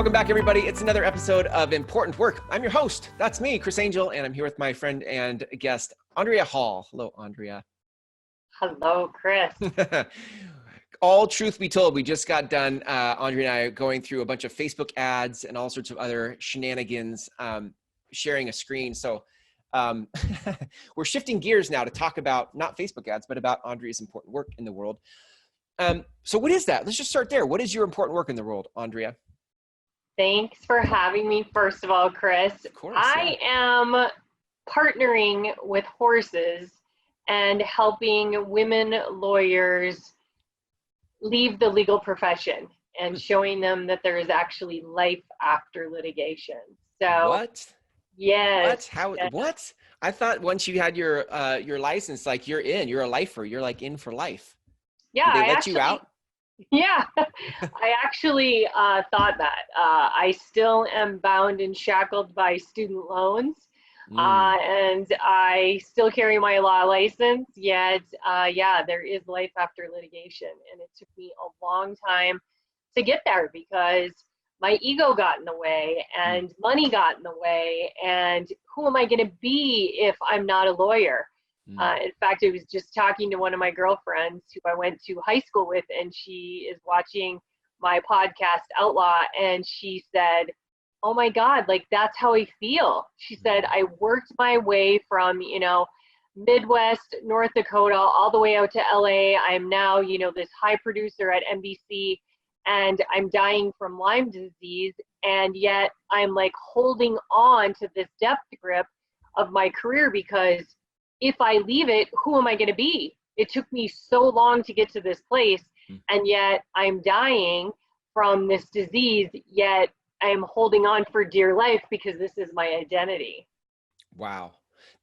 Welcome back, everybody. It's another episode of Important Work. I'm your host. That's me, Chris Angel, and I'm here with my friend and guest, Andrea Hall. Hello, Andrea. Hello, Chris. All truth be told, we just got done, Andrea and I, going through a bunch of Facebook ads and all sorts of other shenanigans, sharing a screen. So we're shifting gears now to talk about not Facebook ads, but about Andrea's important work in the world. So what is that? Let's just start there. What is your important work in the world, Andrea? Thanks for having me, first of all, Chris. Of course, I am partnering with horses and helping women lawyers leave the legal profession and showing them that there is actually life after litigation. So what? Yes. What? How? What? I thought once you had your license, like you're in, you're a lifer, you're like in for life. Yeah, Did they let you out? Yeah, I actually thought that. I still am bound and shackled by student loans, and I still carry my law license, yet, yeah, there is life after litigation, and it took me a long time to get there because my ego got in the way, and money got in the way, and who am I going to be if I'm not a lawyer? In fact, I was just talking to one of my girlfriends who I went to high school with, and she is watching my podcast, Outlaw, and she said, oh my God, like that's how I feel. She said, I worked my way from, Midwest, North Dakota, all the way out to LA. I'm now, this high producer at NBC, and I'm dying from Lyme disease. And yet I'm like holding on to this death grip of my career because if I leave it, who am I going to be? It took me so long to get to this place, and yet I'm dying from this disease, yet I'm holding on for dear life because this is my identity. Wow.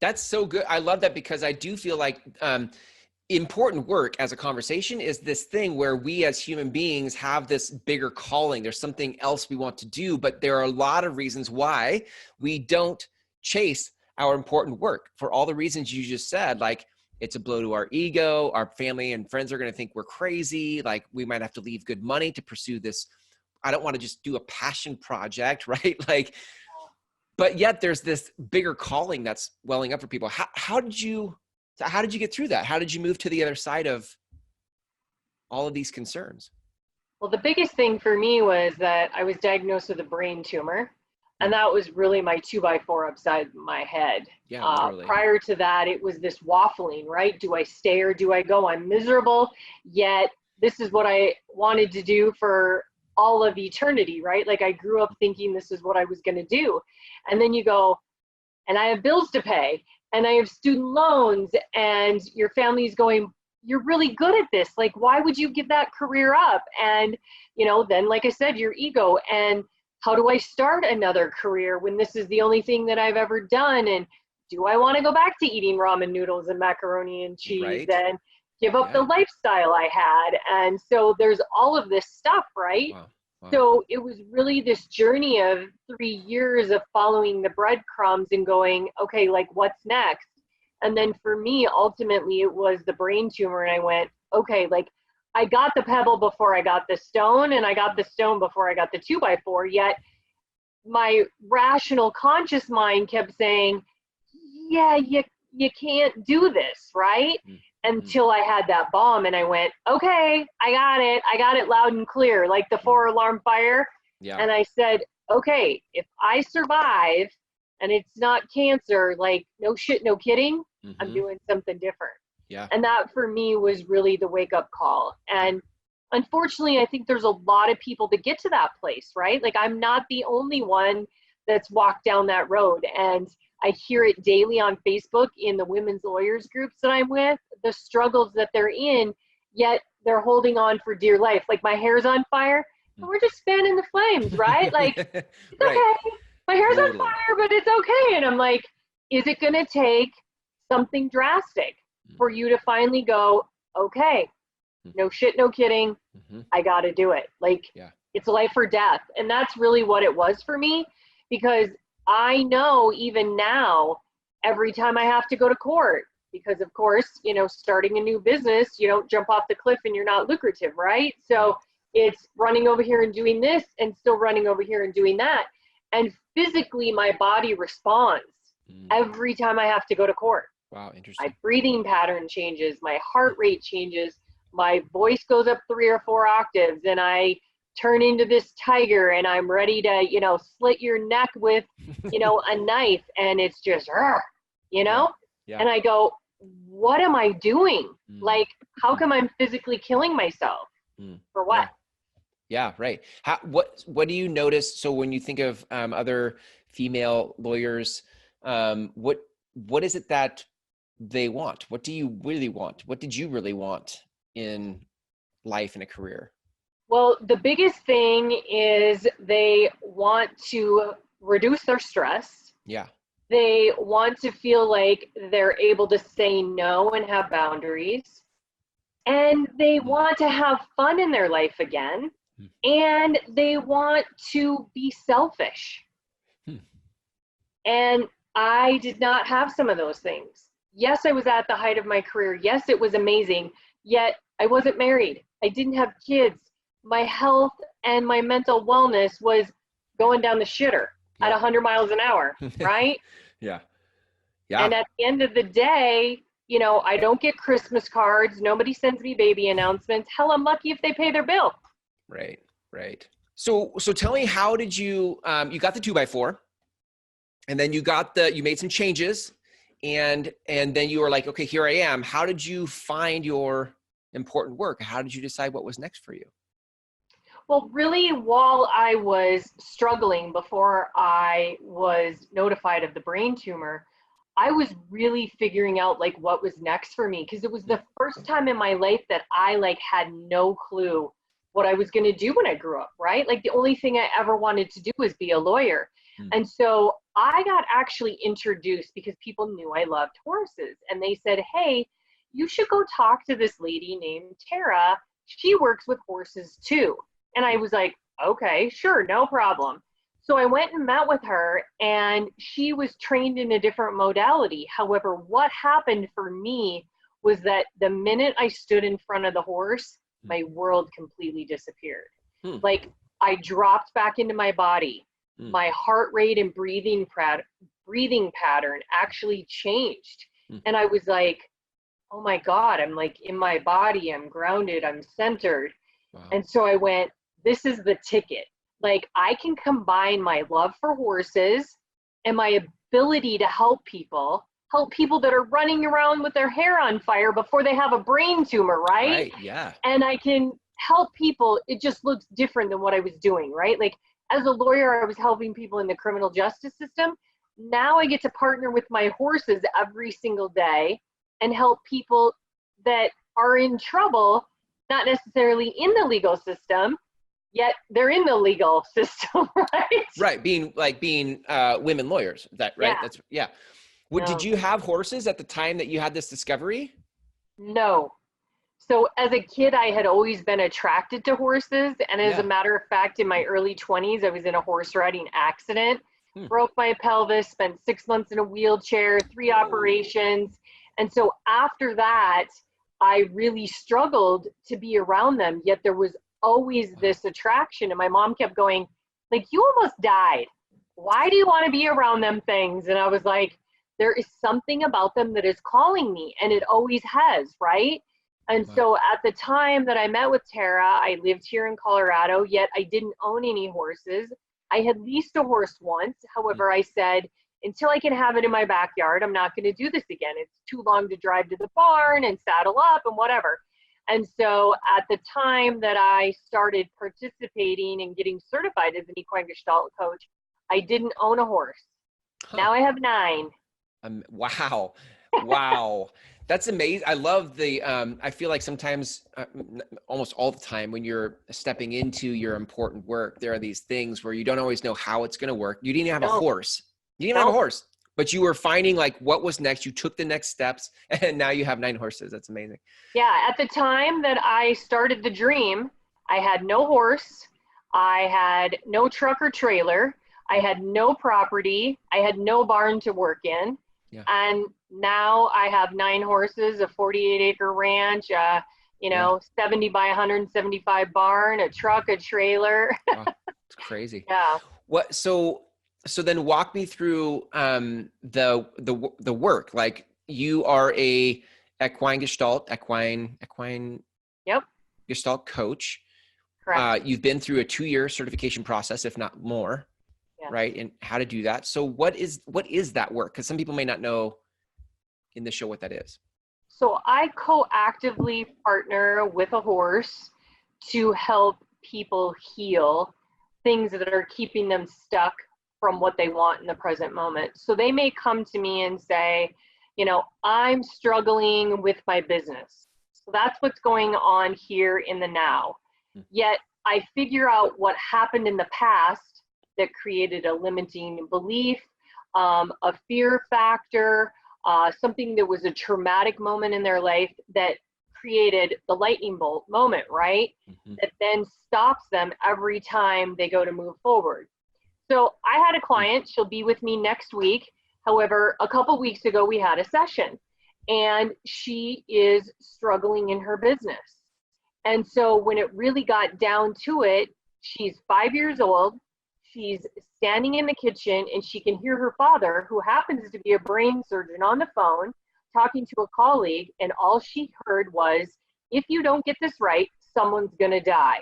That's so good. I love that because I do feel like important work as a conversation is this thing where we as human beings have this bigger calling. There's something else we want to do, but there are a lot of reasons why we don't chase our important work for all the reasons you just said. Like it's a blow to our ego, our family and friends are going to think we're crazy. Like we might have to leave good money to pursue this. I don't want to just do a passion project, right? Like, but yet there's this bigger calling that's welling up for people. How did you get through that? How did you move to the other side of all of these concerns? Well, the biggest thing for me was that I was diagnosed with a brain tumor. And that was really my 2x4 upside my head. Yeah, totally. Prior to that, it was this waffling, right? Do I stay or do I go? I'm miserable, yet this is what I wanted to do for all of eternity, right? Like I grew up thinking this is what I was going to do. And then you go, and I have bills to pay, and I have student loans, and your family's going, you're really good at this. Like, why would you give that career up? And, then, like I said, your ego, and how do I start another career when this is the only thing that I've ever done? And do I want to go back to eating ramen noodles and macaroni and cheese and give up the lifestyle I had? And so there's all of this stuff, right? Wow. So it was really this journey of 3 years of following the breadcrumbs and going, okay, like what's next? And then for me, ultimately, it was the brain tumor. And I went, okay, like I got the pebble before I got the stone, and I got the stone before I got the 2x4, yet my rational conscious mind kept saying, yeah, you can't do this, right? Until I had that bomb and I went, okay, I got it loud and clear, like the 4-alarm fire. Yeah. And I said, okay, if I survive and it's not cancer, like no shit, no kidding, I'm doing something different. Yeah. And that for me was really the wake up call. And unfortunately, I think there's a lot of people that get to that place, right? Like I'm not the only one that's walked down that road. And I hear it daily on Facebook in the women's lawyers groups that I'm with, the struggles that they're in, yet they're holding on for dear life. Like my hair's on fire, and we're just fanning the flames, right? Like, it's okay. My hair's on fire, but it's okay. And I'm like, is it going to take something drastic for you to finally go, okay, no shit, no kidding, I got to do it. Like, it's life or death. And that's really what it was for me, because I know even now, every time I have to go to court, because of course, starting a new business, you don't jump off the cliff and you're not lucrative, right? So It's running over here and doing this and still running over here and doing that. And physically, my body responds every time I have to go to court. Wow, interesting. My breathing pattern changes, my heart rate changes, my voice goes up 3 or 4 octaves, and I turn into this tiger, and I'm ready to, slit your neck with, a knife, and it's just, Yeah. And I go, what am I doing? Like, how come I'm physically killing myself? For what? Yeah, right. What do you notice? So when you think of other female lawyers, what is it that they want? What do you really want? What did you really want in life and a career? Well, the biggest thing is they want to reduce their stress. Yeah. They want to feel like they're able to say no and have boundaries. And they want to have fun in their life again. And they want to be selfish. And I did not have some of those things. Yes, I was at the height of my career. Yes, it was amazing. Yet I wasn't married. I didn't have kids. My health and my mental wellness was going down the shitter at 100 miles an hour, right? Yeah. And at the end of the day, I don't get Christmas cards. Nobody sends me baby announcements. Hell, I'm lucky if they pay their bill. Right. So tell me, how did you got the 2x4, and then you made some changes, and then you were like, okay, here I am. How did you find your important work? How did you decide what was next for you? Well, really, while I was struggling before I was notified of the brain tumor, I was really figuring out like what was next for me, because it was the first time in my life that I had no clue what I was going to do when I grew up, right? Like the only thing I ever wanted to do was be a lawyer. And so I got actually introduced because people knew I loved horses, and they said, hey, you should go talk to this lady named Tara. She works with horses too. And I was like, okay, sure, no problem. So I went and met with her, and she was trained in a different modality. However, what happened for me was that the minute I stood in front of the horse, my world completely disappeared. Like I dropped back into my body. My heart rate and breathing pattern actually changed. And I was like, oh my God, I'm like in my body, I'm grounded, I'm centered. Wow. And so I went, this is the ticket. Like I can combine my love for horses and my ability to help people that are running around with their hair on fire before they have a brain tumor, right? Right, yeah. And I can help people. It just looks different than what I was doing, right? Like as a lawyer, I was helping people in the criminal justice system. Now I get to partner with my horses every single day and help people that are in trouble, not necessarily in the legal system, yet they're in the legal system, right? Right, being women lawyers, that right? Yeah. That's yeah. Did you have horses at the time that you had this discovery? No. So as a kid, I had always been attracted to horses. And as a matter of fact, in my early 20s, I was in a horse riding accident, broke my pelvis, spent 6 months in a wheelchair, 3 operations. And so after that, I really struggled to be around them. Yet there was always this attraction. And my mom kept going, like, you almost died. Why do you want to be around them things? And I was like, there is something about them that is calling me. And it always has, right? And so at the time that I met with Tara, I lived here in Colorado, yet I didn't own any horses. I had leased a horse once. However, I said, until I can have it in my backyard, I'm not going to do this again. It's too long to drive to the barn and saddle up and whatever. And so at the time that I started participating and getting certified as an equine gestalt coach, I didn't own a horse. Now I have 9. Wow. Wow. That's amazing. I love the, I feel like sometimes, almost all the time, when you're stepping into your important work, there are these things where you don't always know how it's going to work. You didn't have a horse. You didn't have a horse, but you were finding like what was next. You took the next steps, and now you have 9 horses. That's amazing. Yeah. At the time that I started the dream, I had no horse. I had no truck or trailer. I had no property. I had no barn to work in. Yeah. And now I have 9 horses, a 48-acre ranch, Yeah. 70 by 175 barn, a truck, a trailer. Wow. It's crazy. Yeah. What, so then walk me through the work. Like you are a equine Yep. Gestalt coach. Correct. You've been through a 2-year certification process, if not more, Yes. right? And how to do that. So what is that work? Because some people may not know in the show what that is. So I co-actively partner with a horse to help people heal things that are keeping them stuck from what they want in the present moment. So they may come to me and say, I'm struggling with my business. So that's what's going on here in the now. Yet I figure out what happened in the past that created a limiting belief, a fear factor, something that was a traumatic moment in their life that created the lightning bolt moment, right? Mm-hmm. That then stops them every time they go to move forward. So I had a client, she'll be with me next week. However, a couple weeks ago, we had a session and she is struggling in her business. And so when it really got down to it, she's 5 years old. She's standing in the kitchen and she can hear her father, who happens to be a brain surgeon, on the phone talking to a colleague. And all she heard was, if you don't get this right, someone's going to die.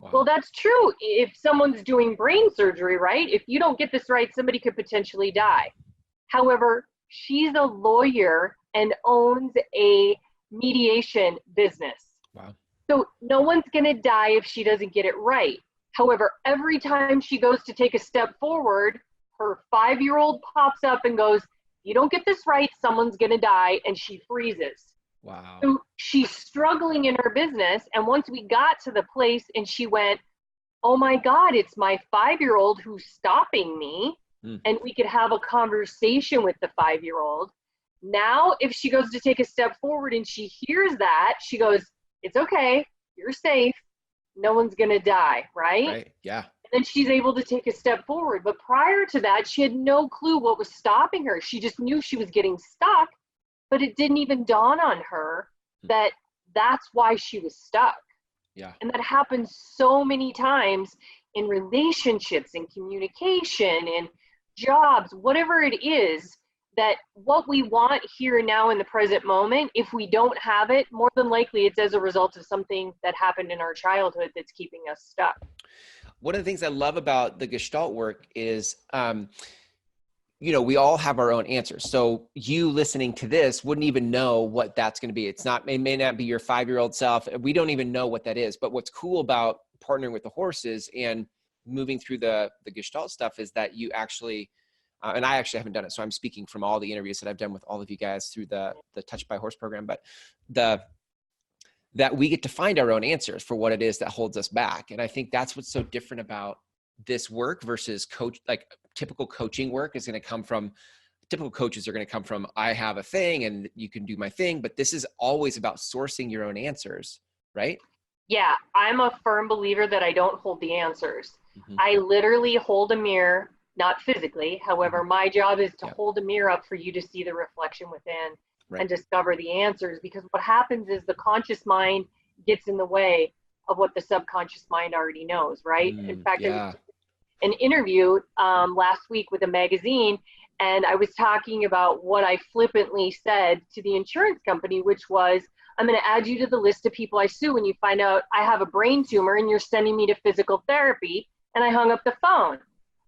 Wow. Well, that's true. If someone's doing brain surgery, right? If you don't get this right, somebody could potentially die. However, she's a lawyer and owns a mediation business. Wow. So no one's going to die if she doesn't get it right. However, every time she goes to take a step forward, her 5-year-old pops up and goes, you don't get this right, someone's going to die, and she freezes. Wow. So she's struggling in her business. And once we got to the place and she went, oh my God, it's my 5-year-old who's stopping me. And we could have a conversation with the 5-year-old. Now, if she goes to take a step forward and she hears that, she goes, it's okay, you're safe, no one's going to die, right? Right. Yeah. And then she's able to take a step forward. But prior to that, she had no clue what was stopping her. She just knew she was getting stuck, but it didn't even dawn on her that that's why she was stuck. Yeah. And that happens so many times in relationships and communication and jobs, whatever it is, that what we want here and now in the present moment, if we don't have it, more than likely it's as a result of something that happened in our childhood that's keeping us stuck. One of the things I love about the Gestalt work is, we all have our own answers. So you listening to this wouldn't even know what that's going to be. It may not be your 5-year-old self. We don't even know what that is. But what's cool about partnering with the horses and moving through the Gestalt stuff is that you actually, and I actually haven't done it, so I'm speaking from all the interviews that I've done with all of you guys through the Touched by Horse program, but that we get to find our own answers for what it is that holds us back. And I think that's what's so different about this work versus typical coaching work is going to come from, typical coaches are going to come from, I have a thing and you can do my thing, but this is always about sourcing your own answers, right? Yeah, I'm a firm believer that I don't hold the answers. Mm-hmm. I literally hold a mirror, not physically. However, my job is to hold a mirror up for you to see the reflection within and discover the answers. Because what happens is the conscious mind gets in the way of what the subconscious mind already knows, right? In fact, I was an interview last week with a magazine, and I was talking about what I flippantly said to the insurance company, which was, I'm going to add you to the list of people I sue when you find out I have a brain tumor and you're sending me to physical therapy. And I hung up the phone.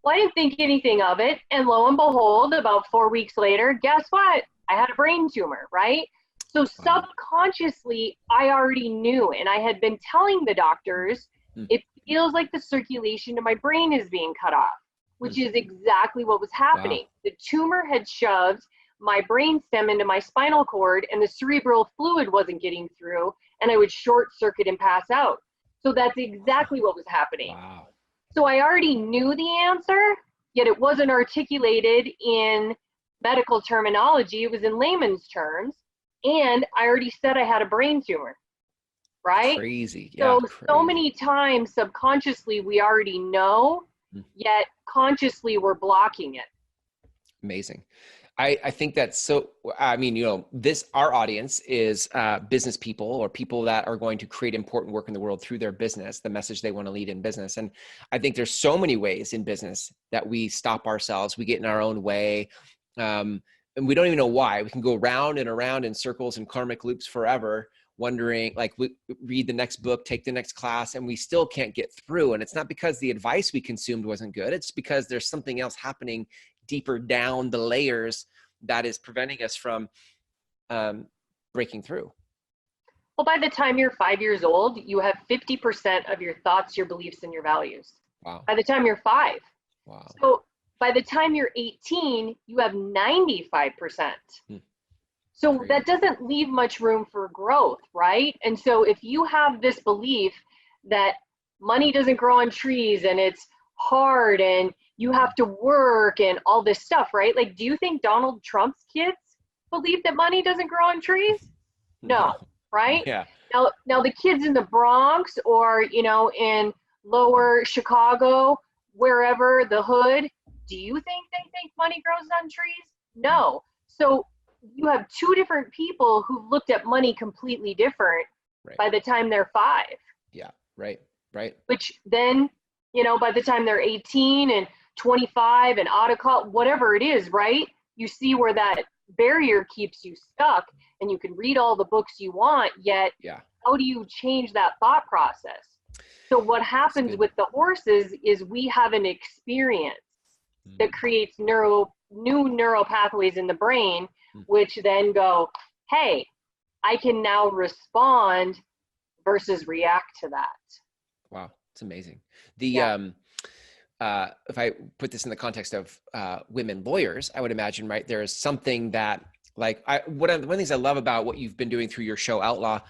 Well, I didn't think anything of it. And lo and behold, about 4 weeks later, guess what? I had a brain tumor, right? So subconsciously, I already knew. And I had been telling the doctors, it feels like the circulation to my brain is being cut off, which is exactly what was happening. Wow. The tumor had shoved my brain stem into my spinal cord and the cerebral fluid wasn't getting through and I would short circuit and pass out. So that's exactly what was happening. Wow. So I already knew the answer, yet it wasn't articulated in medical terminology. It was in layman's terms. And I already said I had a brain tumor, right? Crazy. Yeah, so many times subconsciously we already know, yet consciously we're blocking it. Amazing. I think that's so, I mean, our audience is business people or people that are going to create important work in the world through their business, the message they want to lead in business. And I think there's so many ways in business that we stop ourselves, we get in our own way. And we don't even know why. We can go round and around in circles and karmic loops forever, wondering, like, we read the next book, take the next class, and we still can't get through. And it's not because the advice we consumed wasn't good. It's because there's something else happening deeper down the layers that is preventing us from breaking through. Well, by the time you're 5 years old, you have 50% of your thoughts, your beliefs, and your values. Wow. By the time you're 5. Wow. So by the time you're 18, you have 95%. So that doesn't leave much room for growth, right? And so if you have this belief that money doesn't grow on trees and it's hard and you have to work and all this stuff, right? Like, do you think Donald Trump's kids believe that money doesn't grow on trees? No, right? Yeah. Now the kids in the Bronx or, in lower Chicago, wherever, the hood, do you think they think money grows on trees? No. So you have two different people who looked at money completely different by the time they're 5. Yeah, right. Which then, by the time they're 18 and 25 and out of college, whatever it is, right? You see where that barrier keeps you stuck, and you can read all the books you want, yet how do you change that thought process? So what happens with the horses is we have an experience that creates new neural pathways in the brain, which then go, hey, I can now respond versus react to that. Wow, it's amazing. If I put this in the context of women lawyers, I would imagine, right, there is something that, like, one of the things I love about what you've been doing through your show Outlaw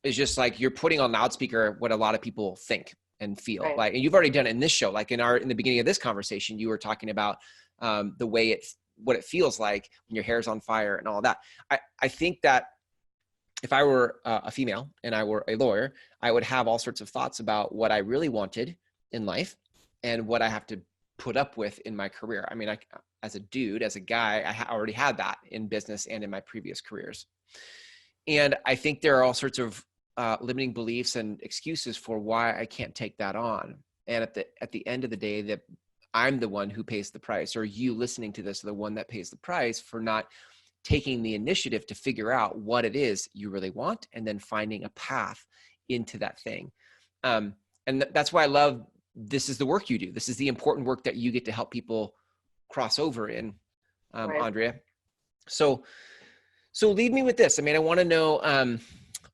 is just like you're putting on loudspeaker what a lot of people think and feel. Right. Like, and you've already done it in this show. Like in the beginning of this conversation, you were talking about the way what it feels like when your hair's on fire and all that. I think that if I were a female and I were a lawyer, I would have all sorts of thoughts about what I really wanted in life and what I have to put up with in my career. I mean, as a dude, as a guy, I already had that in business and in my previous careers. And I think there are all sorts of limiting beliefs and excuses for why I can't take that on. And at the end of the day, that I'm the one who pays the price, or you listening to this are the one that pays the price for not taking the initiative to figure out what it is you really want and then finding a path into that thing. And that's why I love this is the work you do. This is the important work that you get to help people cross over in, right. Andrea. So lead me with this. I mean, I want to know,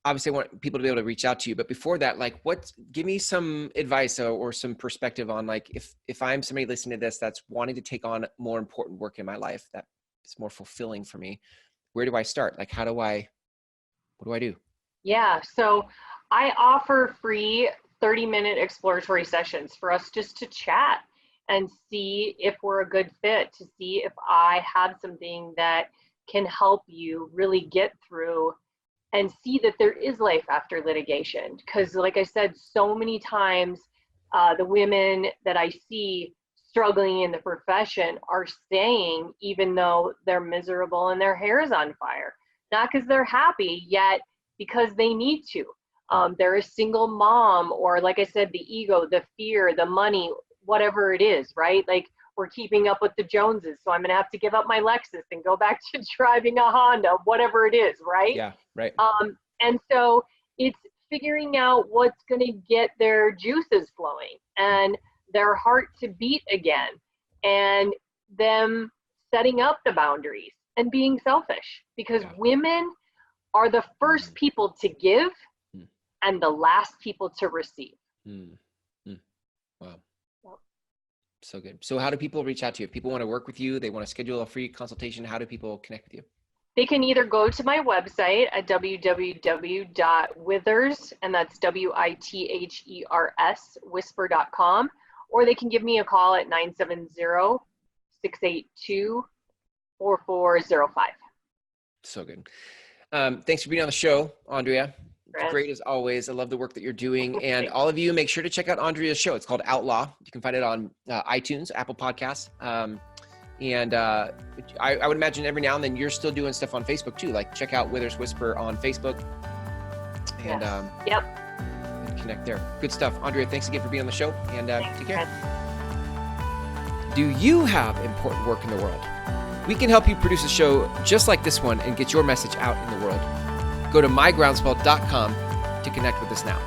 obviously I want people to be able to reach out to you, but before that, like, give me some advice or some perspective on, like, if I'm somebody listening to this that's wanting to take on more important work in my life that is more fulfilling for me, where do I start? Like, what do I do? Yeah. So I offer free 30-minute exploratory sessions for us just to chat and see if we're a good fit, to see if I have something that can help you really get through and see that there is life after litigation. Because like I said, so many times the women that I see struggling in the profession are staying even though they're miserable and their hair is on fire. Not because they're happy, yet because they need to. They're a single mom, or like I said, the ego, the fear, the money, whatever it is, right? Like, we're keeping up with the Joneses, so I'm gonna have to give up my Lexus and go back to driving a Honda, whatever it is, right? Yeah, right. And so it's figuring out what's gonna get their juices flowing and their heart to beat again, and them setting up the boundaries and being selfish, because women are the first people to give and the last people to receive. Wow. So good. So how do people reach out to you? If people want to work with you, they want to schedule a free consultation, how do people connect with you? They can either go to my website at www.withers, and that's WITHERS, whisper.com, or they can give me a call at 970-682-4405. So good. Thanks for being on the show, Andrea. It's great as always. I love the work that you're doing. And all of you, make sure to check out Andrea's show. It's called Outlaw. You can find it on iTunes, Apple Podcasts. And I would imagine every now and then you're still doing stuff on Facebook too. Like check out Withers Whisper on Facebook and Yep. and connect there. Good stuff. Andrea, thanks again for being on the show, and take care. Do you have important work in the world? We can help you produce a show just like this one and get your message out in the world. Go to mygroundswell.com to connect with us now.